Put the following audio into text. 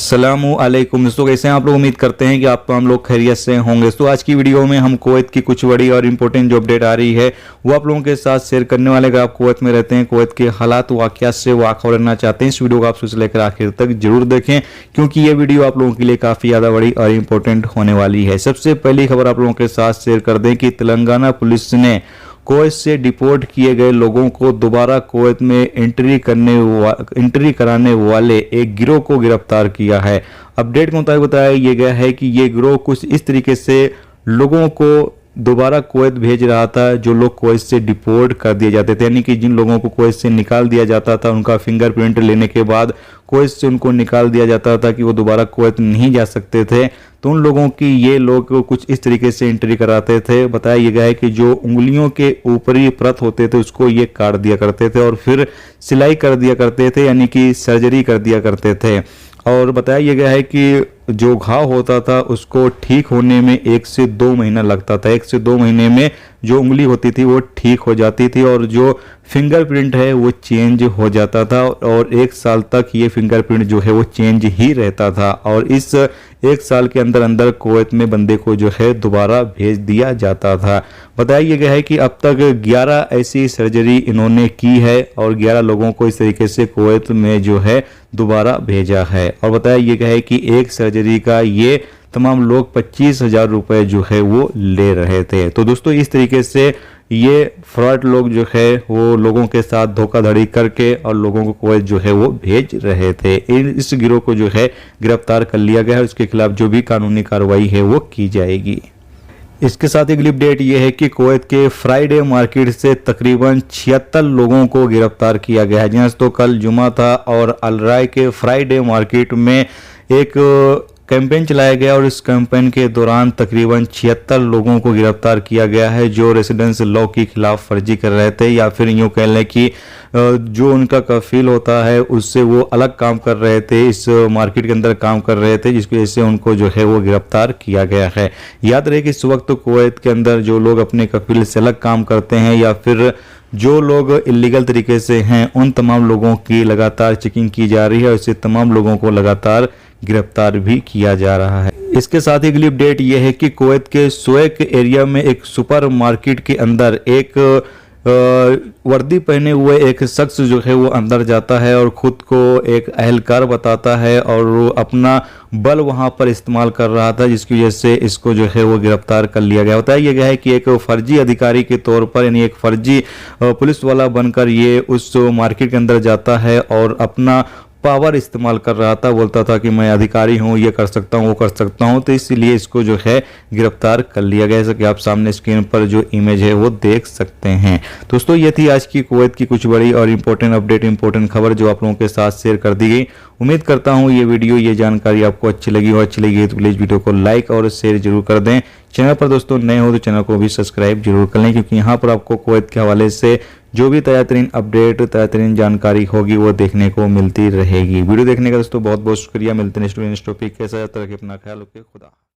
अस्सलामुअलैकुम दोस्तों, कैसे हैं आप लोग। उम्मीद करते हैं कि आप हम लोग खैरियत से होंगे। तो आज की वीडियो में हम कुवैत की कुछ बड़ी और इंपॉर्टेंट जो अपडेट आ रही है वो आप लोगों के साथ शेयर करने वाले। अगर आप कुवैत में रहते हैं, कुवैत के हालात वाक़यात से वाक़फ़ रहना चाहते हैं, इस वीडियो को आप शुरू से लेकर आखिर तक जरूर देखें, क्योंकि ये वीडियो आप लोगों के लिए काफ़ी ज़्यादा बड़ी और इंपॉर्टेंट होने वाली है। सबसे पहली खबर आप लोगों के साथ शेयर कर दें कि तेलंगाना पुलिस ने कुवैत से डिपोर्ट किए गए लोगों को दोबारा कुवैत में एंट्री कराने वाले एक गिरोह को गिरफ्तार किया है। अपडेट के मुताबिक बताया गया है कि ये गिरोह कुछ इस तरीके से लोगों को दोबारा कुवैत भेज रहा था जो लोग कुवैत से डिपोर्ट कर दिए जाते थे, यानी कि जिन लोगों को कुवैत से निकाल दिया जाता था, उनका फिंगरप्रिंट लेने के बाद कुवैत से उनको निकाल दिया जाता था कि वो दोबारा कुवैत नहीं जा सकते थे, तो उन लोगों की ये लोग कुछ इस तरीके से एंट्री कराते थे। बताया गया है कि जो उंगलियों के ऊपरी परत होते थे उसको ये काट दिया करते थे और फिर सिलाई कर दिया करते थे, यानी कि सर्जरी कर दिया करते थे। और बताया गया है कि जो घाव होता था उसको ठीक होने में 1 से 2 महीना लगता था। 1 से 2 महीने में जो उंगली होती थी वो ठीक हो जाती थी और जो फिंगरप्रिंट है वो चेंज हो जाता था, और 1 साल तक ये फिंगरप्रिंट जो है वो चेंज ही रहता था। और इस 1 साल के अंदर अंदर कुवैत में बंदे को जो है दोबारा भेज दिया जाता था। बताया गया है कि अब तक 11 ऐसी सर्जरी इन्होंने की है और 11 लोगों को इस तरीके से कुवैत में जो है दोबारा भेजा है। और बताया गया है कि एक सर्जरी का ये तमाम लोग 25,000 रुपये जो है वो ले रहे थे। तो दोस्तों, इस तरीके से ये फ्रॉड लोग जो है वो लोगों के साथ धोखाधड़ी करके और लोगों को कुवैत जो है वो भेज रहे थे। इस गिरोह को जो है गिरफ्तार कर लिया गया है, उसके खिलाफ जो भी कानूनी कार्रवाई है वो की जाएगी। इसके साथ अगली अपडेट ये है कि कुवैत के फ्राइडे मार्केट से तकरीबन 76 लोगों को गिरफ्तार किया गया है। जी तो कल जुमा था और अलराय के फ्राइडे मार्केट में एक कैंपेन चलाया गया और इस कैंपेन के दौरान तकरीबन 76 लोगों को गिरफ्तार किया गया है जो रेसिडेंस लॉ के खिलाफ फर्जी कर रहे थे, या फिर यूँ कह लें कि जो उनका कफील होता है उससे वो अलग काम कर रहे थे, इस मार्केट के अंदर काम कर रहे थे, जिसकी वजह से उनको जो है वो गिरफ्तार किया गया है। याद रहे कि इस वक्त कुवैत के अंदर जो लोग अपने कफील से अलग काम करते हैं या फिर जो लोग इलीगल तरीके से हैं, उन तमाम लोगों की लगातार चेकिंग की जा रही है और इससे तमाम लोगों को लगातार गिरफ्तार भी किया जा रहा है। इसके साथ ही अगली अपडेट यह है कि कुवैत के सुएक एरिया में एक सुपर मार्केट के अंदर एक वर्दी पहने हुए एक शख्स जो है वो अंदर जाता है और खुद को एक अहलकार बताता है और वो अपना बल वहां पर इस्तेमाल कर रहा था, जिसकी वजह से इसको जो है वो गिरफ्तार कर लिया गया। बताया गया है कि एक फर्जी अधिकारी के तौर पर, यानी एक फर्जी पुलिस वाला बनकर ये उस मार्केट के अंदर जाता है और अपना पावर इस्तेमाल कर रहा था, बोलता था कि मैं अधिकारी हूं, ये कर सकता हूं, वो कर सकता हूं, तो इसलिए इसको जो है गिरफ्तार कर लिया गया। जैसा कि आप सामने स्क्रीन पर जो इमेज है वो देख सकते हैं। दोस्तों, ये थी आज की कुवैत की कुछ बड़ी और इंपॉर्टेंट अपडेट, इंपॉर्टेंट खबर जो आप लोगों के साथ शेयर कर दी गई। उम्मीद करता हूँ ये वीडियो, ये जानकारी आपको अच्छी लगी हो। अच्छी लगी तो प्लीज़ वीडियो को लाइक और शेयर जरूर कर दें। चैनल पर दोस्तों नए हो तो चैनल को भी सब्सक्राइब जरूर कर लें, क्योंकि यहाँ पर आपको कुवैत के हवाले से जो भी ताज़ा तरीन अपडेट, ताज़ा तरीन जानकारी होगी वो देखने को मिलती रहेगी। वीडियो देखने का दोस्तों बहुत बहुत शुक्रिया। मिलते हैं नेक्स्ट टॉपिक के साथ। अपना ख्याल रखिए। खुदा।